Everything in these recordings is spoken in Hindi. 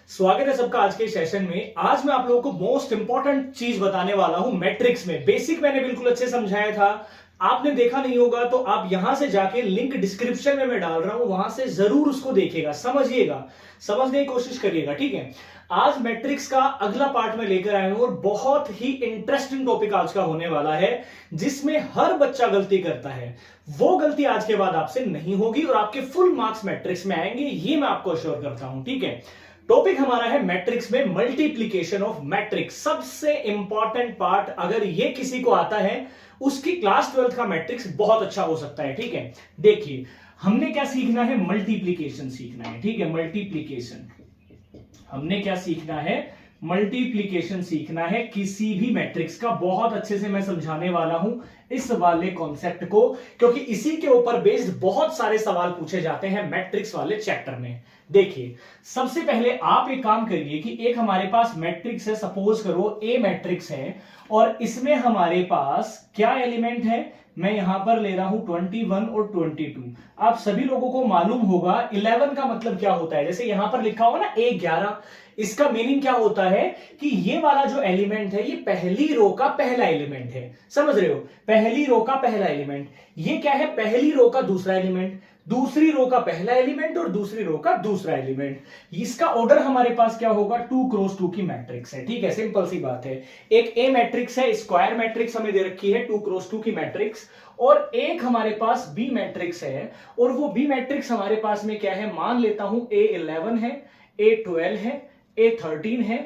स्वागत है सबका आज के सेशन में। आज मैं आप लोगों को मोस्ट इंपॉर्टेंट चीज बताने वाला हूं मैट्रिक्स में। बेसिक मैंने बिल्कुल अच्छे समझाया था, आपने देखा नहीं होगा तो आप यहां से जाके लिंक डिस्क्रिप्शन में मैं डाल रहा हूं, वहां से जरूर उसको देखिएगा, समझिएगा, समझने की कोशिश करिएगा। ठीक है, आज मैट्रिक्स का अगला पार्ट में लेकर आए हूं और बहुत ही इंटरेस्टिंग टॉपिक आज का होने वाला है, जिसमें हर बच्चा गलती करता है। वो गलती आज के बाद आपसे नहीं होगी और आपके फुल मार्क्स मैट्रिक्स में आएंगे, ये मैं आपको अश्योर करता हूं। ठीक है, टॉपिक हमारा है मैट्रिक्स में मल्टीप्लीकेशन ऑफ मैट्रिक्स। सबसे इंपॉर्टेंट पार्ट, अगर ये किसी को आता है उसकी क्लास 12 का मैट्रिक्स बहुत अच्छा हो सकता है। ठीक है, देखिए हमने क्या सीखना है, मल्टीप्लीकेशन सीखना है। ठीक है, मल्टीप्लीकेशन हमने क्या सीखना है, मल्टीप्लीकेशन सीखना है किसी भी मैट्रिक्स का। बहुत अच्छे से मैं समझाने वाला हूं इस वाले कॉन्सेप्ट को, क्योंकि इसी के ऊपर बेस्ड बहुत सारे सवाल पूछे जाते हैं मैट्रिक्स वाले चैप्टर में। देखिए, सबसे पहले आप एक काम करिए कि एक हमारे पास मैट्रिक्स है, सपोज करो ए मैट्रिक्स है, और इसमें हमारे पास क्या एलिमेंट है, मैं यहां पर ले रहा हूं 21 और 22। आप सभी लोगों को मालूम होगा 11 का मतलब क्या होता है। जैसे यहां पर लिखा होगा ना A11, इसका मीनिंग क्या होता है कि ये वाला जो एलिमेंट है ये पहली रो का पहला एलिमेंट है। समझ रहे हो, पहली रो का पहला एलिमेंट। ये क्या है, पहली रो का दूसरा एलिमेंट, दूसरी रो का पहला एलिमेंट और दूसरी रो का दूसरा एलिमेंट। इसका ऑर्डर हमारे पास क्या होगा, 2 क्रॉस 2 की मैट्रिक्स है। ठीक है, सिंपल सी बात है। एक ए मैट्रिक्स है, स्क्वायर मैट्रिक्स हमें दे रखी है 2 क्रॉस 2 की मैट्रिक्स, और एक हमारे पास बी मैट्रिक्स है, और वो बी मैट्रिक्स हमारे पास में क्या है, मान लेता हूं A11 है, A12 है, A13 है,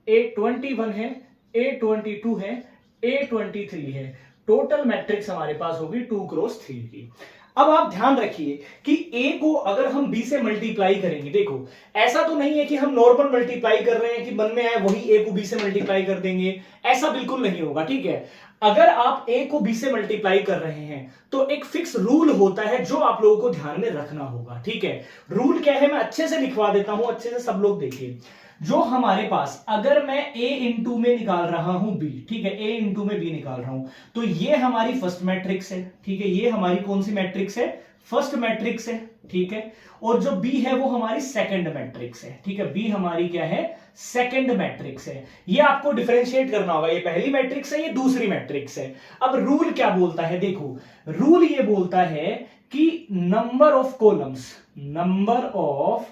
A21 है, A22 है, A23 है। टोटल मैट्रिक्स हमारे पास होगी 2 क्रॉस 3 की। अब आप ध्यान रखिए कि A को अगर हम B से मल्टीप्लाई करेंगे, देखो ऐसा तो नहीं है कि हम नॉर्मल मल्टीप्लाई कर रहे हैं कि मन में आए वही A को B से मल्टीप्लाई कर देंगे, ऐसा बिल्कुल नहीं होगा। ठीक है, अगर आप A को B से मल्टीप्लाई कर रहे हैं तो एक फिक्स रूल होता है जो आप लोगों को ध्यान में रखना होगा। ठीक है, रूल क्या है, मैं अच्छे से लिखवा देता हूं, अच्छे से सब लोग देखिए। जो हमारे पास, अगर मैं A इंटू में निकाल रहा हूं B, ठीक है, A इंटू में B निकाल रहा हूं, तो ये हमारी फर्स्ट मैट्रिक्स है। ठीक है, ये हमारी कौन सी मैट्रिक्स है, फर्स्ट मैट्रिक्स है। ठीक है, और जो B है वो हमारी सेकंड मैट्रिक्स है। ठीक है, B हमारी क्या है, सेकंड मैट्रिक्स है। ये आपको डिफरेंशिएट करना होगा, ये पहली मैट्रिक्स है, ये दूसरी मैट्रिक्स है। अब रूल क्या बोलता है, देखो रूल ये बोलता है कि number of columns, number of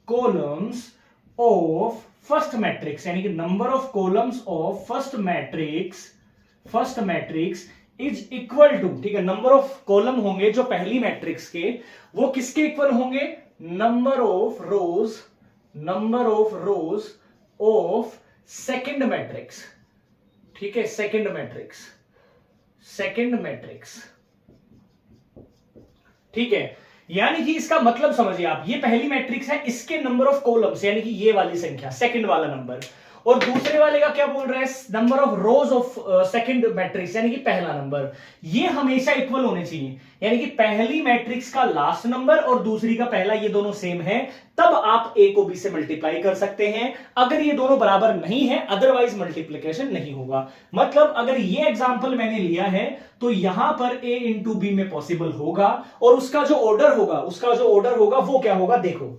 columns of first matrix, यानी कि number of columns of first matrix is equal to, ठीक है, नंबर ऑफ कॉलम होंगे जो पहली मैट्रिक्स के, वो किसके इक्वल होंगे, number of rose of second matrix. ठीक है, सेकंड मैट्रिक्स। ठीक है, यानी कि इसका मतलब समझिए आप, ये पहली मैट्रिक्स है, इसके नंबर ऑफ कॉलम्स यानी कि ये वाली संख्या, सेकंड वाला नंबर, और दूसरे वाले का क्या बोल रहा है, number of rose of second matrix यानी कि पहला नंबर, ये हमेशा इक्वल होने चाहिए। यानी कि पहली मैट्रिक्स का लास्ट नंबर और दूसरी का पहला, ये दोनों सेम है, तब आप A को B से मल्टीप्लाई कर सकते हैं। अगर ये दोनों बराबर नहीं है, अदरवाइज मल्टीप्लिकेशन नहीं होगा। मतलब अगर ये एग्जांपल मैंने लिया है तो यहां पर A इंटू B में पॉसिबल होगा, और उसका जो ऑर्डर होगा वो क्या होगा, देखो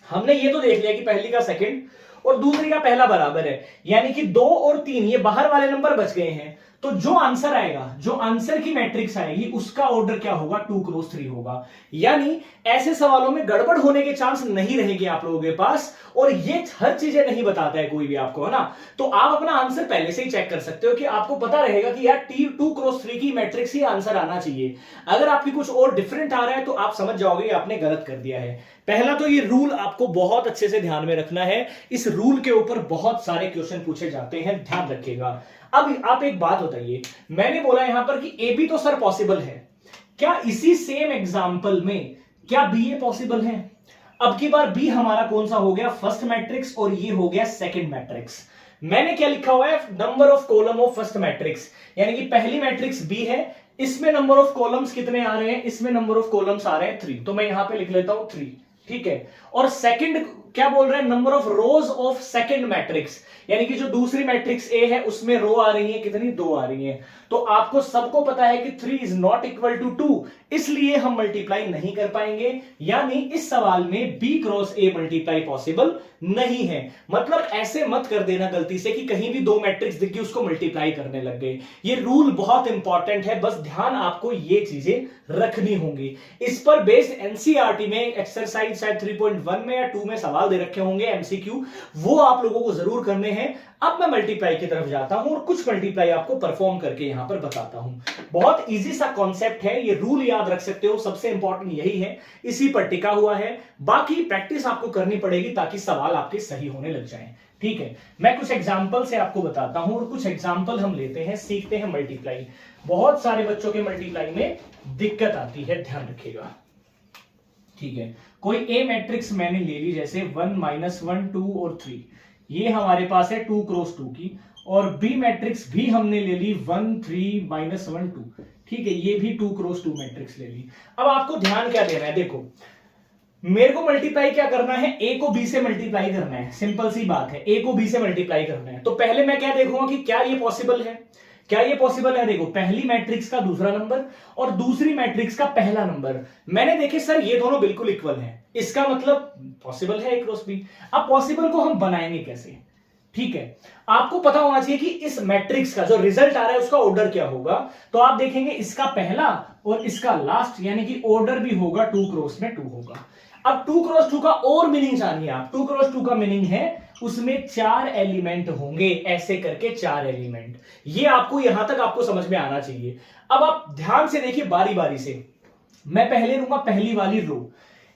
हमने ये तो देख लिया कि पहली का सेकंड और दूसरी का पहला बराबर है, यानी कि 2 और 3 ये बाहर वाले नंबर बच गए हैं। तो जो आंसर आएगा, जो आंसर की मैट्रिक्स आएगी, उसका ऑर्डर क्या होगा, 2 क्रॉस 3 होगा। यानी ऐसे सवालों में गड़बड़ होने के चांस नहीं रहेंगे आप लोगों के पास, और ये हर चीजें नहीं बताता है कोई भी आपको, है ना। तो आप अपना आंसर पहले से ही चेक कर सकते हो कि आपको पता रहेगा कि यार 2 क्रॉस 3 की मैट्रिक्स ही आंसर आना चाहिए। अगर आपकी कुछ और डिफरेंट आ रहा है तो आप समझ जाओगे कि आपने गलत कर दिया है। पहला तो ये रूल आपको बहुत अच्छे से ध्यान में रखना है, इस रूल के ऊपर बहुत सारे क्वेश्चन पूछे जाते हैं, ध्यान रखिएगा। अब आप एक बात बताइए, मैंने बोला यहां पर कि ए बी तो सर पॉसिबल है, क्या इसी सेम एग्जांपल में क्या बी ए पॉसिबल है? अब की बार बी हमारा कौन सा हो गया, फर्स्ट मैट्रिक्स, और ये हो गया सेकंड मैट्रिक्स। मैंने क्या लिखा हुआ है, number of column of first matrix, यानी कि पहली मैट्रिक्स बी है, इसमें नंबर ऑफ कॉलम्स कितने आ रहे हैं, इसमें नंबर ऑफ कॉलम्स आ रहे हैं 3, तो मैं यहां पे लिख लेता हूं 3। ठीक है, और सेकंड क्या बोल रहे हैं, number of rose of second matrix, यानी कि जो दूसरी मैट्रिक्स ए है उसमें रो आ रही है कितनी, 2 आ रही है। तो आपको सबको पता है कि 3 इज नॉट इक्वल टू 2, इसलिए हम मल्टीप्लाई नहीं कर पाएंगे, यानी इस सवाल में B cross A multiply possible नहीं है। मतलब ऐसे मत कर देना गलती से कि कहीं भी 2 मैट्रिक्स दिख गई उसको मल्टीप्लाई करने लग गए। ये रूल बहुत इंपॉर्टेंट है, बस ध्यान आपको ये चीजें रखनी होंगी। इस पर बेस्ड एनसीईआरटी में एक्सरसाइज शायद 3.1 में या 2 में सवाल दे रखे होंगे एमसीक्यू, वो आप लोगों को जरूर करने हैं। अब मैं मल्टीप्लाई की तरफ जाता हूं और कुछ मल्टीप्लाई आपको परफॉर्म करके यहां पर बताता हूं। बहुत इजी सा कॉन्सेप्ट है, ये रूल याद रख सकते हो, सबसे इंपॉर्टेंट यही है, इसी पर टिका हुआ है। बाकी प्रैक्टिस आपको करनी पड़ेगी ताकि सवाल आपके सही होने लग जाएं। ठीक है, मैं कुछ एग्जाम्पल से आपको बताता हूं और कुछ एग्जाम्पल हम लेते हैं, सीखते हैं मल्टीप्लाई। बहुत सारे बच्चों के मल्टीप्लाई में दिक्कत आती है, ध्यान रखिएगा। ठीक है, कोई ए मैट्रिक्स मैंने ले ली, जैसे 1 -1 2 और 3, ये हमारे पास है 2 क्रॉस 2 की, और बी मैट्रिक्स भी हमने ले ली 1 3 -1 2। ठीक है, ये भी 2 क्रॉस 2 मैट्रिक्स ले ली। अब आपको ध्यान क्या देना है, देखो मेरे को मल्टीप्लाई क्या करना है, ए को बी से मल्टीप्लाई करना है, सिंपल सी बात है, ए को बी से मल्टीप्लाई करना है। तो पहले मैं क्या देखूंगा कि क्या ये पॉसिबल है, क्या ये पॉसिबल है। देखो पहली मैट्रिक्स का दूसरा नंबर और दूसरी मैट्रिक्स का पहला नंबर, मैंने देखे सर ये दोनों बिल्कुल इक्वल हैं, इसका मतलब पॉसिबल है ए क्रॉस बी। अब पॉसिबल को हम बनाएंगे कैसे, ठीक है, आपको पता होना चाहिए कि इस मैट्रिक्स का जो रिजल्ट आ रहा है उसका ऑर्डर क्या होगा। तो आप देखेंगे इसका पहला और इसका लास्ट, यानी कि ऑर्डर भी होगा 2 क्रॉस में 2 होगा। अब 2 क्रॉस 2 का और मीनिंग जानिए आप। 2 क्रॉस 2 का मीनिंग है उसमें 4 एलिमेंट होंगे, ऐसे करके 4 एलिमेंट। ये आपको यहां तक आपको समझ में आना चाहिए। अब आप ध्यान से देखिए बारी बारी से, मैं पहले लूंगा पहली वाली रो।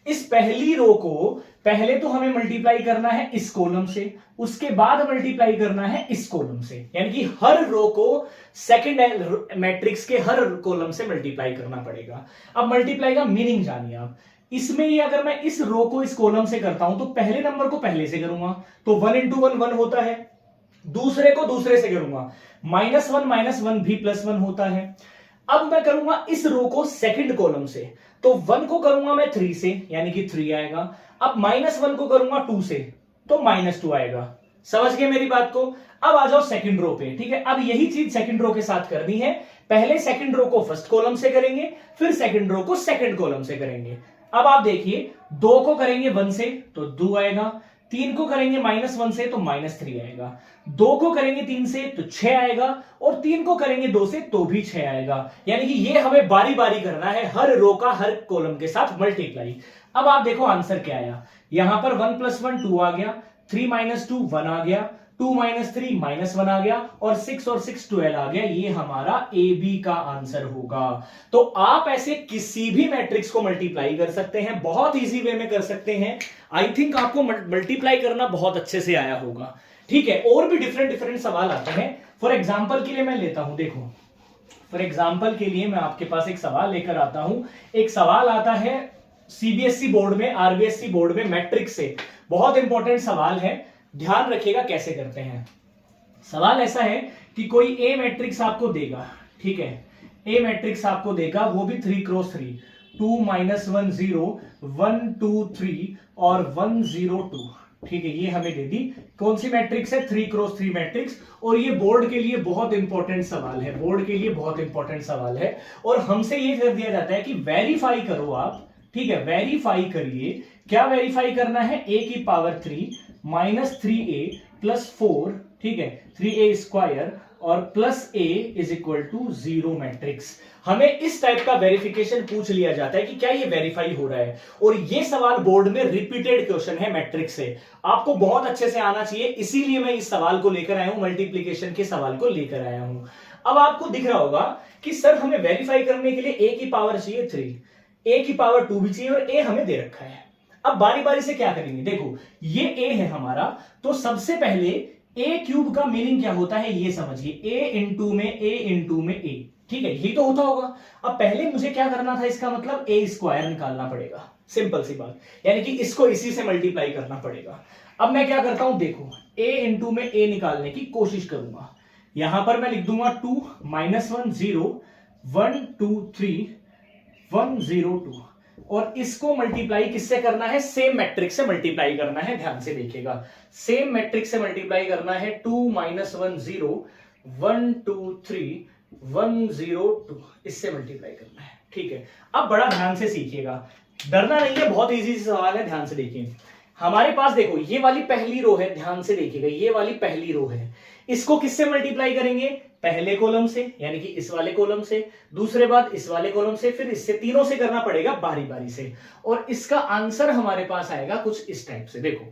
इस पहली रो को पहले तो हमें मल्टीप्लाई करना है इस कॉलम से, उसके बाद मल्टीप्लाई करना है इस कॉलम से, यानी कि हर रो को सेकंड मैट्रिक्स के हर कॉलम से मल्टीप्लाई करना पड़ेगा। अब मल्टीप्लाई का मीनिंग जानिए आप। इसमें ये अगर मैं इस रो को इस कॉलम से करता हूं तो पहले नंबर को पहले से करूंगा तो 1 × 1 1 होता है, दूसरे को दूसरे से करूंगा -1 -1 भी +1 होता है। अब मैं करूंगा इस रो को सेकंड कॉलम से, तो 1 को करूंगा मैं 3 से, यानी कि 3 आएगा। अब -1 को करूंगा 2 से, तो -2 आएगा। समझ गए मेरी बात को। अब आ जाओ सेकंड रो पे, ठीक है। अब यही चीज सेकंड रो के साथ करनी है, पहले सेकंड रो को फर्स्ट कॉलम से करेंगे, फिर सेकंड रो को सेकंड कॉलम से करेंगे। अब आप देखिए 2 को करेंगे 1 से तो 2 आएगा, 3 को करेंगे -1 से तो -3 आएगा, 2 को करेंगे 3 से तो 6 आएगा, और 3 को करेंगे 2 से तो भी 6 आएगा। यानी कि ये हमें बारी बारी करना है, हर रो का हर कॉलम के साथ मल्टीप्लाई। अब आप देखो आंसर क्या आया, यहां पर 1 + 1 2 आ गया, 3 - 2 1 आ गया, 2 - 3 -1 आ गया, और 6 और 6 12 आ गया। ये हमारा ए बी का आंसर होगा। तो आप ऐसे किसी भी मैट्रिक्स को मल्टीप्लाई कर सकते हैं, बहुत इजी वे में कर सकते हैं। आई थिंक आपको मल्टीप्लाई करना बहुत अच्छे से आया होगा, ठीक है। और भी डिफरेंट डिफरेंट सवाल आते हैं। फॉर एग्जाम्पल के लिए मैं लेता हूं, देखो फॉर एग्जाम्पल के लिए मैं आपके पास एक सवाल लेकर आता हूं। एक सवाल आता है सीबीएसई बोर्ड में, आरबीएसई बोर्ड में मैट्रिक्स से, बहुत इंपॉर्टेंट सवाल है, ध्यान रखिएगा कैसे करते हैं। सवाल ऐसा है कि कोई ए मैट्रिक्स आपको देगा, ठीक है, ए मैट्रिक्स आपको देगा, वो भी 3 × 3, 2 - 1 0 1 2 3 और 1 0 2, ठीक है। ये हमें दे दी, कौन सी मैट्रिक्स है, 3 × 3 मैट्रिक्स। और ये बोर्ड के लिए बहुत इंपॉर्टेंट सवाल है, बोर्ड के लिए बहुत इंपॉर्टेंट सवाल है। और हमसे ये कर दिया जाता है कि वेरीफाई करो आप, ठीक है, वेरीफाई करिए। क्या वेरीफाई करना है, a³ -3a + 4, ठीक है, 3a² और +a = 0 मैट्रिक्स। हमें इस टाइप का वेरिफिकेशन पूछ लिया जाता है कि क्या ये वेरीफाई हो रहा है। और ये सवाल बोर्ड में रिपीटेड क्वेश्चन है मैट्रिक्स से, आपको बहुत अच्छे से आना चाहिए, इसीलिए मैं इस सवाल को लेकर आया हूं, मल्टीप्लीकेशन के सवाल को लेकर आया हूं। अब आपको दिख रहा होगा कि सर हमें वेरीफाई करने के लिए ए की पावर चाहिए 3, ए की पावर 2 भी चाहिए, और ए हमें दे रखा है। अब बारी बारी से क्या करेंगे, देखो ये ए है हमारा, तो सबसे पहले a³ का मीनिंग क्या होता है ये समझिए, a में a, ठीक है, यही तो होता होगा। अब पहले मुझे क्या करना था, इसका मतलब a² निकालना पड़ेगा, सिंपल सी बात, यानी कि इसको इसी से मल्टीप्लाई करना पड़ेगा। अब मैं क्या करता हूं, देखो a में a निकालने की कोशिश करूंगा। यहां पर मैं लिख दूंगा 2 - 1 0 1 2 3 1 0 2। और इसको मल्टीप्लाई किससे करना है, सेम मैट्रिक्स से मल्टीप्लाई करना है। ध्यान से देखिएगा, सेम मैट्रिक्स से मल्टीप्लाई करना है। 2 - 1 0 1 2 3 1 0 2, इससे मल्टीप्लाई करना है। ठीक है, अब बड़ा ध्यान से सीखिएगा, डरना नहीं है, बहुत इजी सवाल है। ध्यान से देखिए, हमारे पास देखो ये वाली पहली रो है, ध्यान से देखिएगा, ये वाली पहली रो है, इसको किससे मल्टीप्लाई करेंगे, पहले कॉलम से, यानी कि इस वाले कॉलम से, दूसरे बाद इस वाले कॉलम से, फिर इससे, तीनों से करना पड़ेगा बारी बारी से। और इसका आंसर हमारे पास आएगा कुछ इस टाइप से। देखो,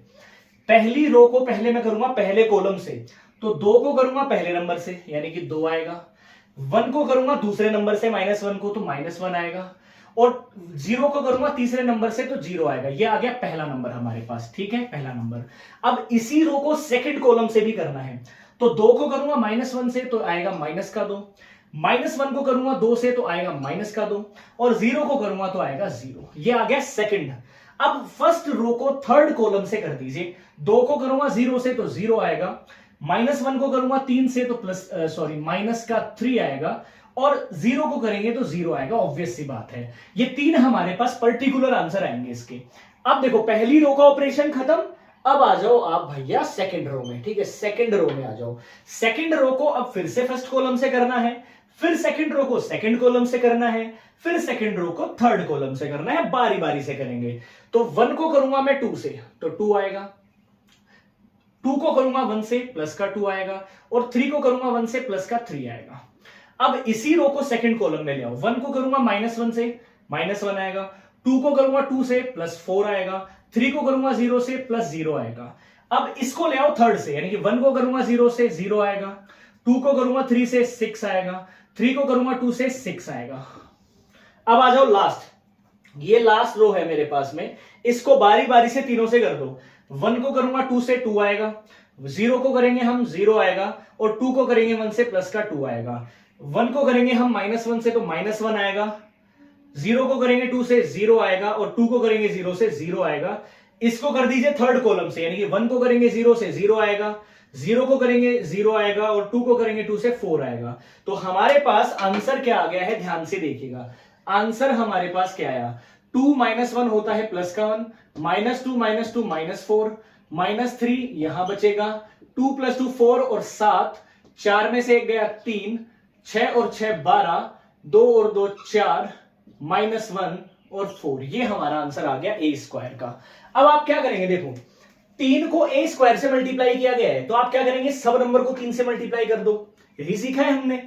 पहली रो को पहले मैं करूंगा पहले कॉलम से, तो 2 को करूंगा पहले नंबर से, यानी कि 2 आएगा। 1 को करूंगा दूसरे नंबर से, -1 को, तो -1 आएगा। और 0 को करूंगा तीसरे नंबर से, तो 0 आएगा। ये आ गया पहला नंबर हमारे पास। ठीक है, पहला नंबर। अब इसी रो को सेकंड कॉलम से भी करना है, तो 2 को करूंगा -1 से, तो आएगा -2, -1 को करूंगा 2 से, तो आएगा -2, और 0 को करूंगा तो आएगा 0। ये आ गया सेकंड। अब फर्स्ट रो को थर्ड कॉलम से कर दीजिए। 2 को करूंगा 0 से, तो 0 आएगा। -1 को करूंगा 3 से, तो -3 आएगा। और 0 को करेंगे तो 0 आएगा। ऑब्वियस सी बात है, ये 3 हमारे पास पर्टिकुलर आंसर आएंगे इसके। अब देखो, पहली रो का ऑपरेशन खत्म। अब आ जाओ आप भैया सेकंड रो में। ठीक है, सेकंड रो में आ जाओ। सेकंड रो को अब फिर से फर्स्ट कॉलम से करना है, फिर सेकंड रो को सेकंड कॉलम से करना है, फिर सेकंड रो को थर्ड कॉलम से करना है। बारी बारी से करेंगे। तो 1 को करूंगा मैं 2 से, तो 2 आएगा। 2 को करूंगा 1 से, प्लस का 2 आएगा। और 3 को करूंगा 1 से, प्लस का 3 आएगा। अब इसी रो को सेकंड कॉलम में ले आओ। 1 को करूंगा -1 से, -1 आएगा। 2 को करूंगा 2 से, +4 आएगा। 3 को करूंगा 0 से, +0 आएगा। अब इसको ले आओ थर्ड से, यानी कि 1 को करूंगा 0 से, 0 आएगा। 2 को करूंगा 3 से, 6 आएगा। 3 को करूंगा 2 से, 6 आएगा। अब आ जाओ लास्ट, ये लास्ट रो है मेरे पास में, इसको बारी बारी से तीनों से कर दो। 1 को करूंगा 2 से, 2 आएगा। 0 को करेंगे हम, 0 आएगा। और 2 को करेंगे 1 से, प्लस का 2 आएगा। 1 को करेंगे हम -1 से, तो -1 आएगा। 0 को करेंगे 2 से, 0 आएगा। और 2 को करेंगे 0 से, 0 आएगा। इसको कर दीजिए थर्ड कॉलम से, यानी कि 1 को करेंगे 0 से, 0 आएगा। 0 को करेंगे 0 आएगा। और 2 को करेंगे 2 से, 4 आएगा। तो हमारे पास आंसर क्या आ गया है, ध्यान से देखिएगा। आंसर हमारे पास क्या आया, 2 - 1 होता है प्लस का 1, -2 -2 -4, -3 यहां बचेगा। 2 + 2 4 और 7, 4 में से 1 गया 3, 6 और 6 12, 2 और 2 4, -1 और 4। ये हमारा आंसर आ गया a² का। अब आप क्या करेंगे, देखो 3 को a² से मल्टीप्लाई किया गया है, तो आप क्या करेंगे, सब नंबर को 3 से मल्टीप्लाई कर दो। यही सीखा है हमने।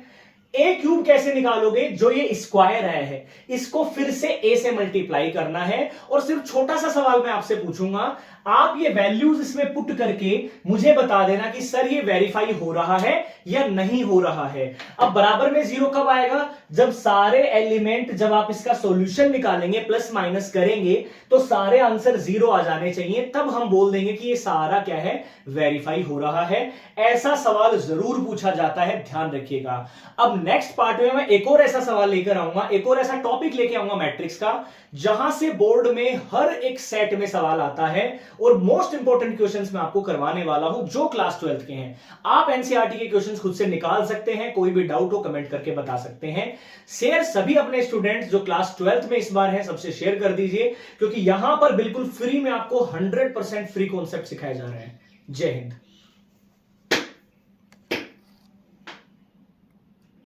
a³ कैसे निकालोगे, जो ये स्क्वायर है, इसको फिर से a से मल्टीप्लाई करना है। और सिर्फ छोटा सा सवाल मैं आपसे पूछूंगा, आप ये वैल्यूज इसमें पुट करके मुझे बता देना कि सर ये वेरीफाई हो रहा है या नहीं हो रहा है। अब बराबर में 0 कब आएगा, जब सारे एलिमेंट, जब आप इसका सॉल्यूशन निकालेंगे, प्लस माइनस करेंगे, तो सारे आंसर 0 आ जाने चाहिए। तब हम बोल देंगे कि ये सारा क्या है, वेरीफाई हो रहा है। ऐसा सवाल जरूर पूछा जाता है, ध्यान रखिएगा। अब नेक्स्ट पार्ट में मैं एक और ऐसा सवाल लेकर आऊंगा, एक और ऐसा टॉपिक लेके आऊंगा मैट्रिक्स का, जहां से बोर्ड में हर एक सेट में सवाल आता है। और मोस्ट इंपॉर्टेंट क्वेश्चंस मैं आपको करवाने वाला हूं जो क्लास 12th के हैं। आप एनसीईआरटी के क्वेश्चंस खुद से निकाल सकते हैं, कोई भी डाउट हो कमेंट करके बता सकते हैं। शेयर सभी अपने स्टूडेंट्स जो क्लास 12th में इस बार हैं, सबसे शेयर कर दीजिए, क्योंकि यहां पर बिल्कुल फ्री में आपको 100% फ्री कॉन्सेप्ट सिखाए जा रहे हैं। जय हिंद।